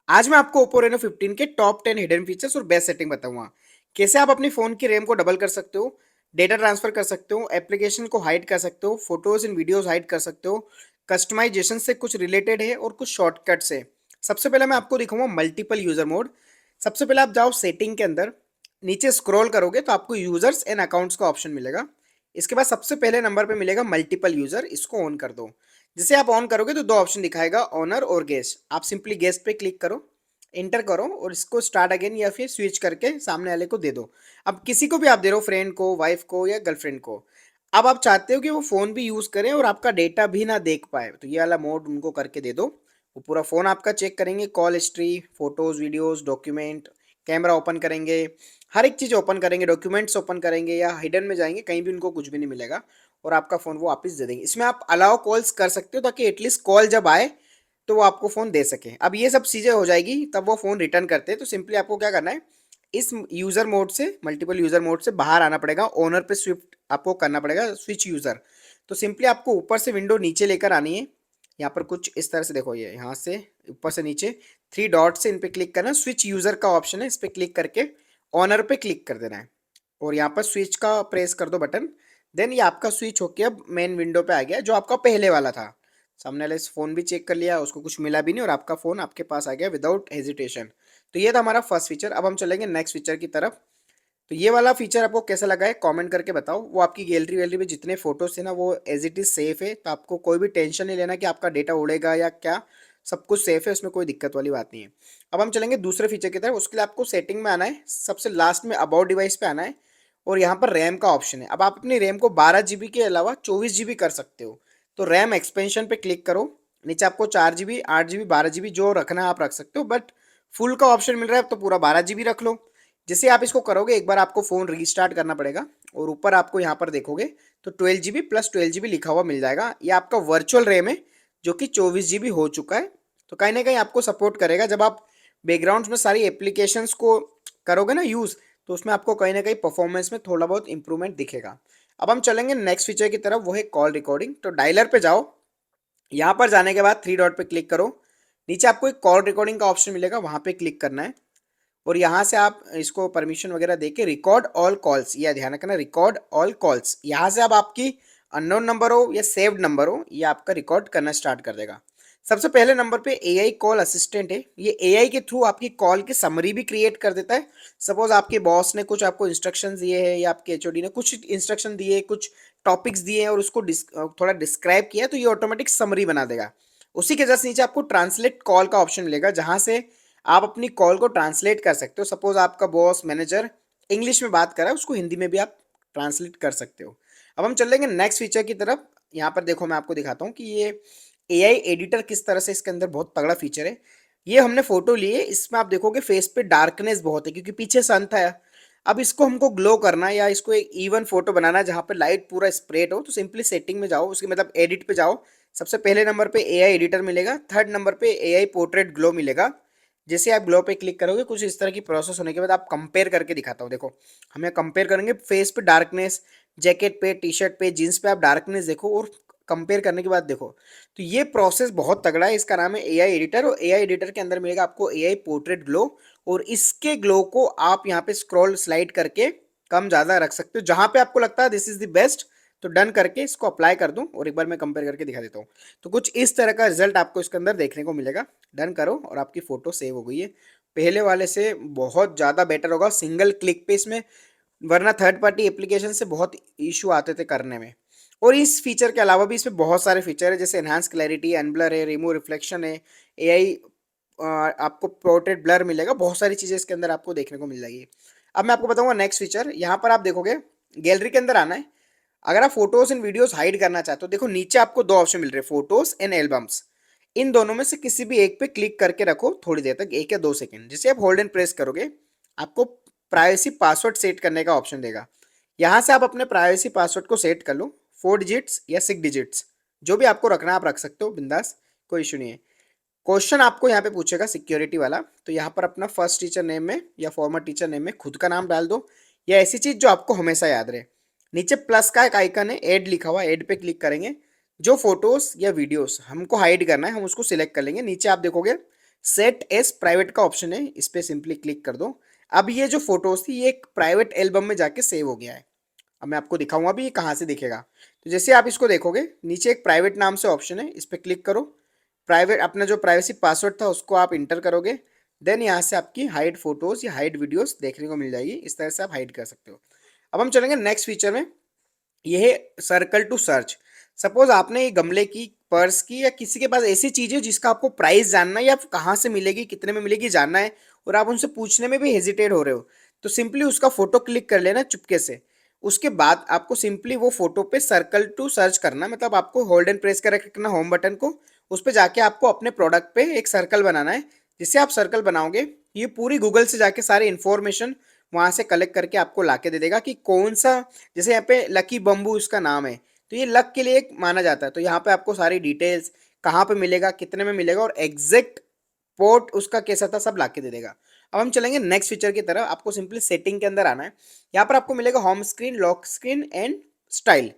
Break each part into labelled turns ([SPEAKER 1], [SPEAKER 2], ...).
[SPEAKER 1] आज मैं आपको Oppo Reno 15 के टॉप 10 हिडन फीचर्स और बेस्ट सेटिंग बताऊंगा। कैसे आप अपनी फोन की रैम को डबल कर सकते हो, डेटा ट्रांसफर कर सकते हो, एप्लीकेशन को हाइड कर सकते हो, फोटोज एंड वीडियोस हाइड कर सकते हो, कस्टमाइजेशन से कुछ रिलेटेड है और कुछ शॉर्टकट से। सबसे पहले मैं आपको दिखाऊंगा मल्टीपल यूजर मोड। सबसे पहले आप जाओ सेटिंग के अंदर, नीचे स्क्रॉल करोगे तो आपको यूजर्स एंड अकाउंट्स का ऑप्शन मिलेगा। इसके बाद सबसे पहले नंबर पे मिलेगा मल्टीपल यूजर, इसको ऑन कर दो। जिसे आप ऑन करोगे तो दो ऑप्शन दिखाएगा, ऑनर और गेस्ट। आप सिंपली गेस्ट पे क्लिक करो, इंटर करो और इसको स्टार्ट अगेन या फिर स्विच करके सामने वाले को दे दो। अब किसी को भी आप दे रहे हो, फ्रेंड को, वाइफ को या गर्लफ्रेंड को। अब आप चाहते हो कि वो फोन भी यूज करें और आपका डेटा भी ना देख पाए, तो ये वाला मोड उनको करके दे दो। वो पूरा फोन आपका चेक करेंगे, call history, photos, videos, document, camera open करेंगे, हर एक चीज ओपन करेंगे, डॉक्यूमेंट्स ओपन करेंगे या हिडन में जाएंगे, कहीं भी उनको कुछ भी नहीं मिलेगा और आपका फोन वो वापस दे देंगे। इसमें आप अलाउ कॉल्स कर सकते हो ताकि एटलीस्ट कॉल जब आए तो वो आपको फ़ोन दे सके। अब ये सब चीज़ें हो जाएगी तब वो फ़ोन रिटर्न करते हैं। तो सिंपली आपको क्या करना है, इस यूज़र मोड से, मल्टीपल यूज़र मोड से बाहर आना पड़ेगा, ओनर पे स्विफ्ट आपको करना पड़ेगा, स्विच यूज़र। तो सिंपली आपको ऊपर से विंडो नीचे लेकर आनी है। यहाँ पर कुछ इस तरह से देखो, ये यहाँ से ऊपर से नीचे थ्री डॉट से इन पे क्लिक करना, स्विच यूज़र का ऑप्शन है, इस पर क्लिक करके ऑनर पे क्लिक कर देना है और यहाँ पर स्विच का प्रेस कर दो बटन। देन ये आपका स्विच होके अब मेन विंडो पे आ गया, जो आपका पहले वाला था। सामने वाले इस फोन भी चेक कर लिया, उसको कुछ मिला भी नहीं और आपका फोन आपके पास आ गया विदाउट हेजिटेशन। तो ये था हमारा फर्स्ट फीचर। अब हम चलेंगे नेक्स्ट फीचर की तरफ। तो ये वाला फीचर आपको कैसा लगा है कमेंट करके बताओ। वो आपकी गैलरी वैलरी में जितने फोटोज थे ना, वो एज इट इज सेफ है, तो आपको कोई भी टेंशन नहीं लेना कि आपका डेटा उड़ेगा या क्या। सब कुछ सेफ है, उसमें कोई दिक्कत वाली बात नहीं है। अब हम चलेंगे दूसरे फीचर की तरफ। उसके लिए आपको सेटिंग में आना है, सबसे लास्ट में अबाउट डिवाइस पे आना है और यहाँ पर रैम का ऑप्शन है। अब आप अपनी रैम को 12 GB के अलावा 24 GB कर सकते हो। तो रैम एक्सपेंशन पे क्लिक करो, नीचे आपको 4 GB, 8 GB, 12 GB जो रखना है आप रख सकते हो, बट फुल का ऑप्शन मिल रहा है तो पूरा 12 GB रख लो। जैसे आप इसको करोगे, एक बार आपको फ़ोन रीस्टार्ट करना पड़ेगा और ऊपर आपको यहाँ पर देखोगे तो 12 GB प्लस 12 GB लिखा हुआ मिल जाएगा। ये आपका वर्चुअल रैम है जो कि 24 GB हो चुका है। तो कहीं ना कहीं आपको सपोर्ट करेगा जब आप बैकग्राउंड में सारी एप्लीकेशंस को करोगे ना यूज़, तो उसमें आपको कहीं ना कहीं परफॉर्मेंस में थोड़ा बहुत इंप्रूवमेंट दिखेगा। अब हम चलेंगे नेक्स्ट फीचर की तरफ, वो है कॉल रिकॉर्डिंग। तो डायलर पे जाओ, यहाँ पर जाने के बाद थ्री डॉट पे क्लिक करो, नीचे आपको एक कॉल रिकॉर्डिंग का ऑप्शन मिलेगा, वहाँ पे क्लिक करना है और यहाँ से आप इसको परमिशन वगैरह देके रिकॉर्ड ऑल कॉल्स, यह ध्यान रखना, रिकॉर्ड ऑल कॉल्स। यहाँ से अब आपकी अननोन नंबर हो या सेव्ड नंबर हो, ये आपका रिकॉर्ड करना स्टार्ट कर देगा। सबसे पहले नंबर पे एआई कॉल असिस्टेंट है। ये एआई के थ्रू आपकी कॉल की समरी भी क्रिएट कर देता है। सपोज आपके बॉस ने कुछ आपको इंस्ट्रक्शन दिए हैं या आपके एचओडी ने कुछ इंस्ट्रक्शन दिए, कुछ टॉपिक्स दिए हैं और उसको थोड़ा डिस्क्राइब किया है, तो ये ऑटोमेटिक समरी बना देगा। उसी के जस्ट नीचे आपको ट्रांसलेट कॉल का ऑप्शन मिलेगा, जहां से आप अपनी कॉल को ट्रांसलेट कर सकते हो। सपोज आपका बॉस, मैनेजर इंग्लिश में बात कर रहा है, उसको हिंदी में भी आप ट्रांसलेट कर सकते हो। अब हम चलेंगे नेक्स्ट फीचर की तरफ। यहाँ पर देखो, मैं आपको दिखाता हूँ कि ये एआई एडिटर किस तरह से इसके अंदर बहुत तगड़ा फीचर है। ये हमने फोटो ली है, इसमें आप देखोगे फेस पे डार्कनेस बहुत है क्योंकि पीछे सन था। अब इसको हमको ग्लो करना है या इसको एक इवन फोटो बनाना है जहाँ पे लाइट पूरा स्प्रेड हो, तो सिंपली सेटिंग में जाओ, उसकी मतलब एडिट पे जाओ। सबसे पहले नंबर पे एआई एडिटर मिलेगा, थर्ड नंबर पे एआई पोर्ट्रेट ग्लो मिलेगा। जैसे आप ग्लो पे क्लिक करोगे, कुछ इस तरह की प्रोसेस होने के बाद आप कंपेयर करके दिखाता हूँ। देखो, हमें कंपेयर करेंगे फेस पे डार्कनेस, जैकेट पे, टी शर्ट पे, जीन्स पे आप डार्कनेस देखो और कंपेयर करने के बाद देखो। तो ये प्रोसेस बहुत तगड़ा है, इसका नाम है एआई एडिटर और एआई एडिटर के अंदर मिलेगा आपको एआई पोर्ट्रेट ग्लो। और इसके ग्लो को आप यहाँ पे स्क्रॉल स्लाइड करके कम ज़्यादा रख सकते हो, जहाँ पे आपको लगता है दिस इज द बेस्ट। तो डन करके इसको अप्लाई कर दूं और एक बार मैं कंपेयर करके दिखा देता हूँ। तो कुछ इस तरह का रिजल्ट आपको इसके अंदर देखने को मिलेगा। डन करो और आपकी फोटो सेव हो गई है। पहले वाले से बहुत ज़्यादा बेटर होगा सिंगल क्लिक पे इसमें, वरना थर्ड पार्टी एप्लीकेशन से बहुत इशू आते थे करने में। और इस फीचर के अलावा भी इसमें बहुत सारे फीचर है, जैसे एनहांस क्लैरिटी, अनब्लर है, रिमूव रिफ्लेक्शन है, एआई आपको पोर्ट्रेट ब्लर मिलेगा, बहुत सारी चीज़ें इसके अंदर आपको देखने को मिल जाएगी। अब मैं आपको बताऊंगा नेक्स्ट फीचर। यहाँ पर आप देखोगे गैलरी के अंदर आना है। अगर आप फोटोज एंड वीडियोस हाइड करना चाहते हो, देखो नीचे आपको दो ऑप्शन मिल रहे हैं, फोटोज एंड एल्बम्स। इन दोनों में से किसी भी एक पे क्लिक करके रखो थोड़ी देर तक, 1 या 2 सेकंड। जैसे आप होल्ड एंड प्रेस करोगे, आपको प्राइवेसी पासवर्ड सेट करने का ऑप्शन देगा। यहाँ से आप अपने प्राइवेसी पासवर्ड को सेट कर लो, 4 डिजिट्स या 6 डिजिट्स, जो भी आपको रखना आप रख सकते हो बिंदास, कोई इशू नहीं है। क्वेश्चन आपको यहाँ पे पूछेगा सिक्योरिटी वाला, तो यहाँ पर अपना फर्स्ट टीचर नेम में या फॉर्मर टीचर नेम में खुद का नाम डाल दो या ऐसी चीज जो आपको हमेशा याद रहे। नीचे प्लस का एक आइकन है, ऐड लिखा हुआ, ऐड पे क्लिक करेंगे। जो फोटोज या वीडियोस हमको हाइड करना है हम उसको सिलेक्ट कर लेंगे। नीचे आप देखोगे सेट एस प्राइवेट का ऑप्शन है, इस पे सिंपली क्लिक कर दो। अब ये जो फोटोज थी ये एक प्राइवेट एल्बम में जाके सेव हो गया है। अब मैं आपको दिखाऊंगा अभी ये कहाँ से दिखेगा। तो जैसे आप इसको देखोगे नीचे एक प्राइवेट नाम से ऑप्शन है, इस पर क्लिक करो। प्राइवेट अपना जो प्राइवेसी पासवर्ड था उसको आप इंटर करोगे। देन यहाँ से आपकी हाइड फोटोज या हाइड वीडियोस देखने को मिल जाएगी, इस तरह से आप हाइड कर सकते हो। अब हम चलेंगे नेक्स्ट फीचर में, ये है सर्कल टू सर्च। सपोज आपने ये गमले की, पर्स की या किसी के पास ऐसी चीज है जिसका आपको प्राइस जानना है या कहाँ से मिलेगी, कितने में मिलेगी जानना है, और आप उनसे पूछने में भी हेजिटेट हो रहे हो, तो सिंपली उसका फोटो क्लिक कर लेना चुपके से। उसके बाद आपको सिंपली वो फोटो पे सर्कल टू सर्च करना, मतलब आपको होल्ड एंड प्रेस कर रखना होम बटन को, उस पर जाके आपको अपने प्रोडक्ट पे एक सर्कल बनाना है। जिससे आप सर्कल बनाओगे ये पूरी गूगल से जाके सारी इन्फॉर्मेशन वहां से कलेक्ट करके आपको लाके दे देगा कि कौन सा, जैसे यहाँ पे लकी बम्बू इसका नाम है, तो ये लक के लिए एक माना जाता है। तो यहाँ पे आपको सारी डिटेल्स, कहाँ पे मिलेगा, कितने में मिलेगा और एग्जैक्ट पोर्ट उसका कैसा था सब लाके दे देगा। अब हम चलेंगे नेक्स्ट फीचर की तरफ। आपको सिंपली सेटिंग के अंदर आना है। यहाँ पर आपको मिलेगा home screen, lock screen and style.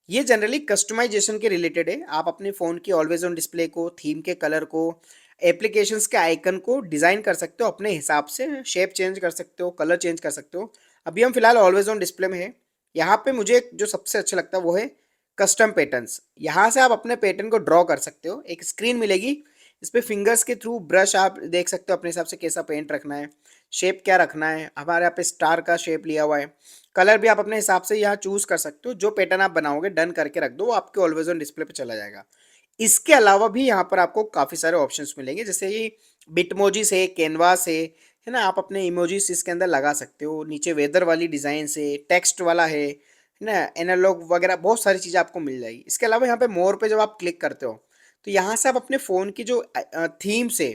[SPEAKER 1] ये जनरली कस्टमाइजेशन के रिलेटेड है। आप अपने फ़ोन की ऑलवेज ऑन डिस्प्ले को, थीम के कलर को, एप्लीकेशंस के आइकन को डिज़ाइन कर सकते हो अपने हिसाब से, शेप चेंज कर सकते हो, कलर चेंज कर सकते हो। अभी हम फिलहाल ऑलवेज ऑन डिस्प्ले में है। यहाँ पे मुझे जो सबसे अच्छा लगता है वो है कस्टम पैटर्न्स। यहाँ से आप अपने पैटर्न को ड्रॉ कर सकते हो, एक स्क्रीन मिलेगी, इस पे फिंगर्स के थ्रू ब्रश आप देख सकते हो अपने हिसाब से कैसा पेंट रखना है, शेप क्या रखना है। हमारे यहाँ पे स्टार का शेप लिया हुआ है। कलर भी आप अपने हिसाब से यहाँ चूज कर सकते हो। जो पैटर्न आप बनाओगे डन करके रख दो, वो आपके ऑलवेज ऑन डिस्प्ले पे चला जाएगा। इसके अलावा भी यहाँ पर आपको काफ़ी सारे ऑप्शंस मिलेंगे, जैसे ये बिटमोजीस है, कैनवास है ना, आप अपने इमोजीज इसके अंदर लगा सकते हो। नीचे वेदर वाली डिज़ाइन से, टेक्स्ट वाला है ना, एनालॉग वगैरह बहुत सारी चीज़ें आपको मिल जाएगी। इसके अलावा यहाँ पे मोर पे जब आप क्लिक करते हो तो यहाँ से आप अपने फ़ोन की जो थीम्स है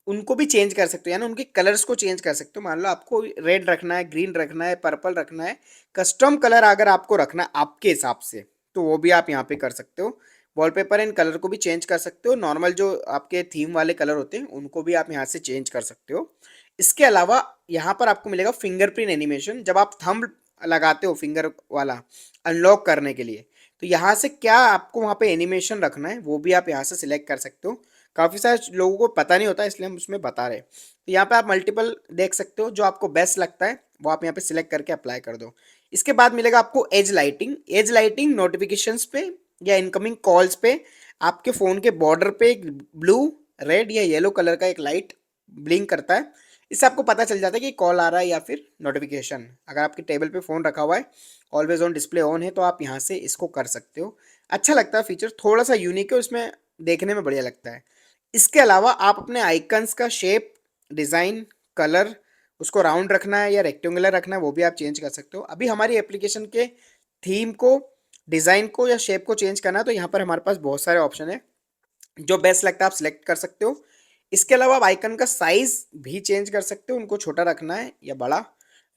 [SPEAKER 1] उनको भी चेंज कर सकते हो, यानी उनके कलर्स को चेंज कर सकते हो। मान लो आपको रेड रखना है, ग्रीन रखना है, पर्पल रखना है, कस्टम कलर अगर आपको रखना है आपके हिसाब से, तो वो भी आप यहाँ पे कर सकते हो। वॉलपेपर एंड कलर को भी चेंज कर सकते हो। नॉर्मल जो आपके थीम वाले कलर होते हैं उनको भी आप यहाँ से चेंज कर सकते हो। इसके अलावा यहाँ पर आपको मिलेगा फिंगरप्रिंट एनिमेशन। जब आप थंब लगाते हो फिंगर वाला अनलॉक करने के लिए, तो यहाँ से क्या आपको वहाँ पे एनिमेशन रखना है वो भी आप यहाँ से सिलेक्ट कर सकते हो। काफ़ी सारे लोगों को पता नहीं होता, इसलिए हम उसमें बता रहे हैं। तो यहाँ पे आप मल्टीपल देख सकते हो, जो आपको बेस्ट लगता है वो आप यहाँ पे सिलेक्ट करके अप्लाई कर दो। इसके बाद मिलेगा आपको as lighting. As lighting notifications पे या इनकमिंग कॉल्स पे आपके फ़ोन के बॉर्डर पे एक ब्लू, रेड या येलो कलर का एक लाइट ब्लिंक करता है। इससे आपको पता चल जाता है कि कॉल आ रहा है या फिर नोटिफिकेशन। अगर आपके टेबल पे फ़ोन रखा हुआ है, ऑलवेज ऑन डिस्प्ले ऑन है, तो आप यहाँ से इसको कर सकते हो। अच्छा लगता है फीचर, थोड़ा सा यूनिक है, उसमें देखने में बढ़िया लगता है। इसके अलावा आप अपने आइकन्स का शेप, डिज़ाइन, कलर, उसको राउंड रखना है या रेक्टेंगुलर रखना है वो भी आप चेंज कर सकते हो। अभी हमारी एप्लीकेशन के थीम को, डिज़ाइन को या शेप को चेंज करना है तो यहाँ पर हमारे पास बहुत सारे ऑप्शन है। जो बेस्ट लगता है आप सिलेक्ट कर सकते हो। इसके अलावा आप आइकन का साइज भी चेंज कर सकते हो, उनको छोटा रखना है या बड़ा,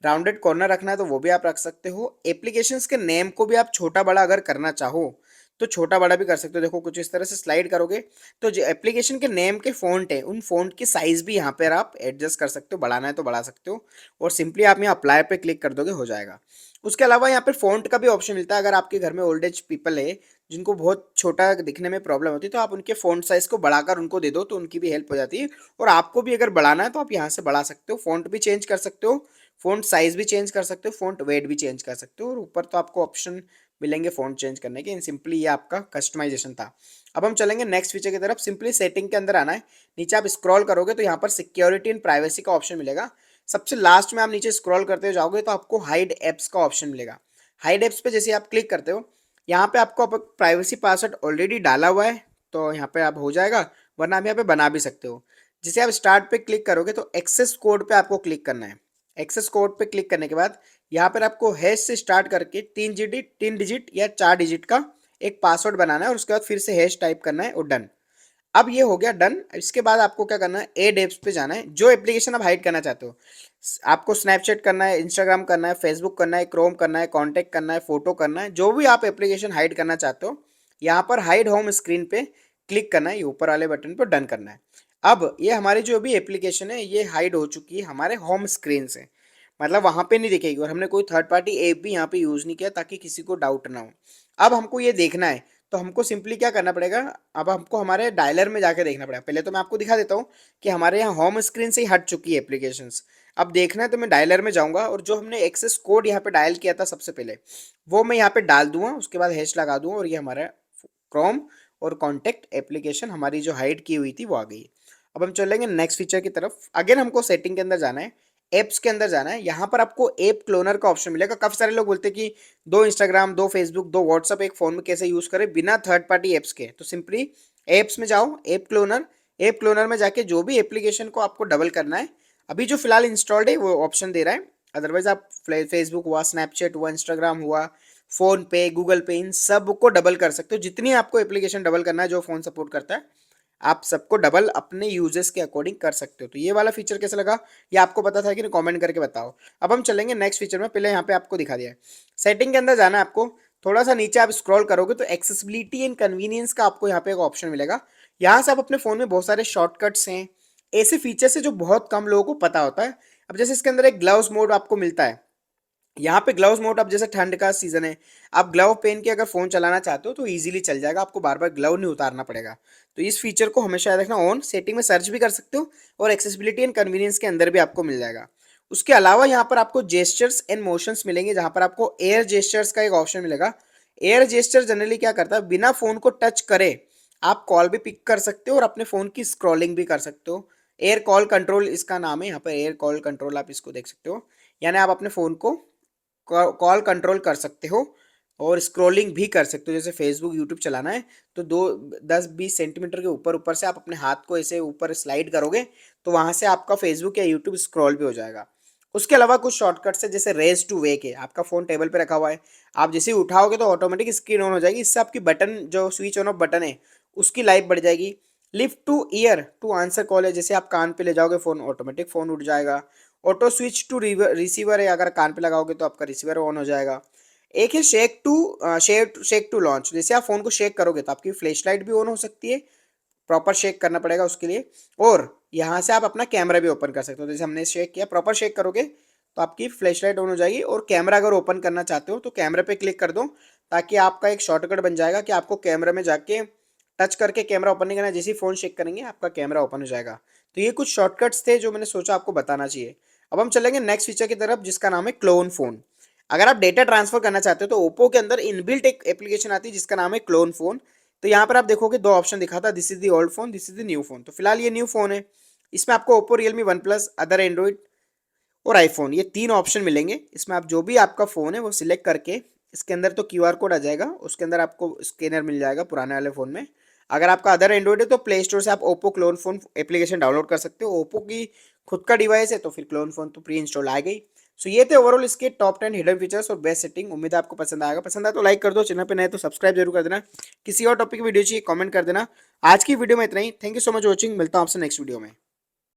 [SPEAKER 1] राउंडेड कॉर्नर रखना है तो वो भी आप रख सकते हो। एप्लीकेशंस के नेम को भी आप छोटा बड़ा अगर करना चाहो तो छोटा बड़ा भी कर सकते हो। देखो कुछ इस तरह से स्लाइड करोगे तो जो एप्लीकेशन के नेम के फ़ॉन्ट है उन फ़ॉन्ट की साइज़ भी यहाँ पर आप एडजस्ट कर सकते हो, बढ़ाना है तो बढ़ा सकते हो, और सिंपली आप यहाँ अप्लाई पे क्लिक कर दोगे, हो जाएगा। उसके अलावा यहाँ पे फ़ॉन्ट का भी ऑप्शन मिलता है। अगर आपके घर में ओल्ड एज पीपल है जिनको बहुत छोटा दिखने में प्रॉब्लम होती है, तो आप उनके फ़ॉन्ट साइज़ को बढ़ाकर उनको दे दो तो उनकी भी हेल्प हो जाती है। और आपको भी अगर बढ़ाना है तो आप यहाँ से बढ़ा सकते हो, फ़ॉन्ट भी चेंज कर सकते हो, फ़ॉन्ट साइज़ भी चेंज कर सकते हो, फ़ॉन्ट वेट भी चेंज कर सकते हो, और ऊपर तो आपको ऑप्शन मिलेंगे फ़ॉन्ट चेंज करने के। सिंपली ये आपका कस्टमाइजेशन था। अब हम चलेंगे नेक्स्ट फीचर की तरफ। सिंपली सेटिंग के अंदर आना है। नीचे आप स्क्रॉल करोगे तो यहाँ पर सिक्योरिटी एंड प्राइवेसी का ऑप्शन मिलेगा। सबसे लास्ट में आप नीचे स्क्रॉल करते हुए जाओगे तो आपको हाइड एप्स का ऑप्शन मिलेगा। हाइड एप्स पे जैसे आप क्लिक करते हो, यहाँ पे आपको प्राइवेसी पासवर्ड ऑलरेडी डाला हुआ है तो यहाँ पे आप हो जाएगा, वरना आप यहाँ पे बना भी सकते हो। जैसे आप स्टार्ट पे क्लिक करोगे तो एक्सेस कोड पे आपको क्लिक करना है। एक्सेस कोड पे क्लिक करने के बाद यहाँ पर आपको हैश से स्टार्ट करके 3 डिजिट या 4 डिजिट का एक पासवर्ड बनाना है, और उसके बाद फिर से हैश टाइप करना है और डन। अब ये हो गया डन। इसके बाद आपको क्या करना है, एड एप्स पे जाना है। जो एप्लीकेशन आप हाइड करना चाहते हो, आपको स्नैपचैट करना है, इंस्टाग्राम करना है, फेसबुक करना है, क्रोम करना है, कॉन्टैक्ट करना है, फोटो करना है, जो भी आप एप्लीकेशन हाइड करना चाहते हो, यहाँ पर हाइड होम स्क्रीन पे क्लिक करना है, ये ऊपर वाले बटन पर डन करना है। अब ये हमारी जो भी एप्लीकेशन है ये हाइड हो चुकी है हमारे होम स्क्रीन से, मतलब वहाँ पे नहीं दिखेगी, और हमने कोई थर्ड पार्टी ऐप भी यहाँ पे यूज़ नहीं किया ताकि किसी को डाउट ना हो। अब हमको ये देखना है तो हमको सिंपली क्या करना पड़ेगा, अब हमको हमारे डायलर में जाके देखना पड़ेगा। पहले तो मैं आपको दिखा देता हूँ कि हमारे यहाँ होम स्क्रीन से ही हट चुकी है एप्लीकेशंस। अब देखना है तो मैं डायलर में जाऊँगा और जो हमने एक्सेस कोड यहाँ पे डायल किया था सबसे पहले, वो मैं यहाँ पे डाल दूंगा, उसके बाद हैश लगा दूंगा और ये हमारा क्रोम और कॉन्टैक्ट एप्लीकेशन हमारी जो हाइड की हुई थी वो आ गई। अब हम चलेंगे नेक्स्ट फीचर की तरफ। अगेन हमको सेटिंग के अंदर जाना है, एप्स के अंदर जाना है। यहाँ पर आपको ऐप क्लोनर का ऑप्शन मिलेगा। काफी सारे लोग बोलते हैं कि दो इंस्टाग्राम, दो फेसबुक, दो व्हाट्सअप एक फोन में कैसे यूज करें बिना थर्ड पार्टी एप्स के। तो सिंपली एप्स में जाओ, ऐप क्लोनर में जाके जो भी एप्लीकेशन को आपको डबल करना है, अभी जो फिलहाल इंस्टॉल्ड है वो ऑप्शन दे रहा है। अदरवाइज आप फेसबुक हुआ, स्नैपचैट हुआ, इंस्टाग्राम हुआ, फोन पे, गूगल पे, इन सब को डबल कर सकते हो। जितनी आपको एप्लीकेशन डबल करना है जो फोन सपोर्ट करता है, आप सबको डबल अपने यूजेस के अकॉर्डिंग कर सकते हो। तो ये वाला फीचर कैसा लगा, ये आपको पता था कि नहीं, कमेंट करके बताओ। अब हम चलेंगे नेक्स्ट फीचर में। पहले यहाँ पे आपको दिखा दिया है, सेटिंग के अंदर जाना है आपको। थोड़ा सा नीचे आप स्क्रॉल करोगे तो एक्सेसिबिलिटी एंड कन्वीनियंस का आपको यहाँ पे एक ऑप्शन मिलेगा। यहाँ से आप अपने फोन में बहुत सारे शॉर्टकट्स हैं, ऐसे फीचर्स है जो बहुत कम लोगों को पता होता है। अब जैसे इसके अंदर एक ग्लव्स मोड आपको मिलता है। यहाँ पे ग्लव्स मोड, अब जैसे ठंड का सीजन है, आप ग्लव पहन के अगर फोन चलाना चाहते हो तो इजीली चल जाएगा, आपको बार बार ग्लव नहीं उतारना पड़ेगा। तो इस फीचर को हमेशा याद रखना ऑन। सेटिंग में सर्च भी कर सकते हो और एक्सेसिबिलिटी एंड कन्वीनियंस के अंदर भी आपको मिल जाएगा। उसके अलावा यहाँ पर आपको जेस्चर्स एंड मोशंस मिलेंगे, जहाँ पर आपको एयर जेस्चर्स का एक ऑप्शन मिलेगा। एयर जेस्चर जनरली क्या करता है, बिना फोन को टच करे आप कॉल भी पिक कर सकते हो और अपने फोन की स्क्रॉलिंग भी कर सकते हो। एयर कॉल कंट्रोल इसका नाम है, यहाँ पर एयर कॉल कंट्रोल आप इसको देख सकते हो। यानी आप अपने फोन को कॉल कंट्रोल कर सकते हो और स्क्रॉलिंग भी कर सकते हो। जैसे फेसबुक, यूट्यूब चलाना है तो 10-20 सेंटीमीटर के ऊपर ऊपर से आप अपने हाथ को ऐसे ऊपर स्लाइड करोगे तो वहां से आपका फेसबुक या यूट्यूब स्क्रॉल भी हो जाएगा। उसके अलावा कुछ शॉर्टकट्स है, जैसे रेज टू वेक है। आपका फोन टेबल पे रखा हुआ है, आप जैसे ही उठाओगे तो ऑटोमेटिक स्क्रीन ऑन हो जाएगी। इससे आपकी बटन, जो स्विच ऑन ऑफ बटन है, उसकी लाइफ बढ़ जाएगी। Lift to ear to answer call है, जैसे आप कान पे ले जाओगे फोन, ऑटोमेटिक फोन उठ जाएगा। ऑटो स्विच टू रिसीवर है, अगर कान पे लगाओगे तो आपका रिसीवर ऑन हो जाएगा। एक है शेक टू लॉन्च, जैसे आप फोन को शेक करोगे तो आपकी फ्लैश लाइट भी ऑन हो सकती है, प्रॉपर शेक करना पड़ेगा उसके लिए। और यहाँ से आप अपना कैमरा भी ओपन कर सकते हो, जैसे हमने शेक किया, प्रॉपर शेक करोगे तो आपकी फ्लैश लाइट ऑन हो जाएगी। और कैमरा अगर ओपन करना चाहते हो तो कैमरा पे क्लिक कर दो, ताकि आपका एक शॉर्टकट बन जाएगा कि आपको कैमरा में जाके टच करके कैमरा ओपन नहीं करना, जैसे ही फोन शेक करेंगे आपका कैमरा ओपन हो जाएगा। तो ये कुछ शॉर्टकट्स थे जो मैंने सोचा आपको बताना चाहिए। अब हम चलेंगे नेक्स्ट फीचर की तरफ, जिसका नाम है क्लोन फोन। अगर आप डेटा ट्रांसफर करना चाहते हो तो ओप्पो के अंदर इनबिल्ट एक एप्लीकेशन आती है जिसका नाम है क्लोन फोन। तो यहाँ पर आप देखोगे दो ऑप्शन दिखाता, this is the old phone, this is the new phone. तो फिलहाल ये न्यू फोन है, इसमें आपको Oppo, Realme, one plus, other Android और आईफोन, ये तीन ऑप्शन मिलेंगे। इसमें आप जो भी आपका फ़ोन है वो सिलेक्ट करके, इसके अंदर तो क्यूआर कोड आ जाएगा, उसके अंदर आपको स्कैनर मिल जाएगा पुराने वाले फ़ोन में। अगर आपका अदर एंड्रॉइड है तो प्ले स्टोर से आप Oppo clone phone application download कर सकते हो। ओप्पो की खुद का डिवाइस है तो फिर क्लोन फोन तो प्री इंस्टॉल आ गई। सो ये थे ओवरऑल इसके टॉप 10 हिडन फीचर्स और बेस्ट सेटिंग। उम्मीद है आपको पसंद आएगा। पसंद आया तो लाइक कर दो, चैनल पे नए तो सब्सक्राइब जरूर कर देना। किसी और टॉपिक की वीडियो चाहिए कमेंट कर देना। आज की वीडियो में इतना ही। Thank you so much watching, मिलता हूँ आपसे नेक्स्ट वीडियो में।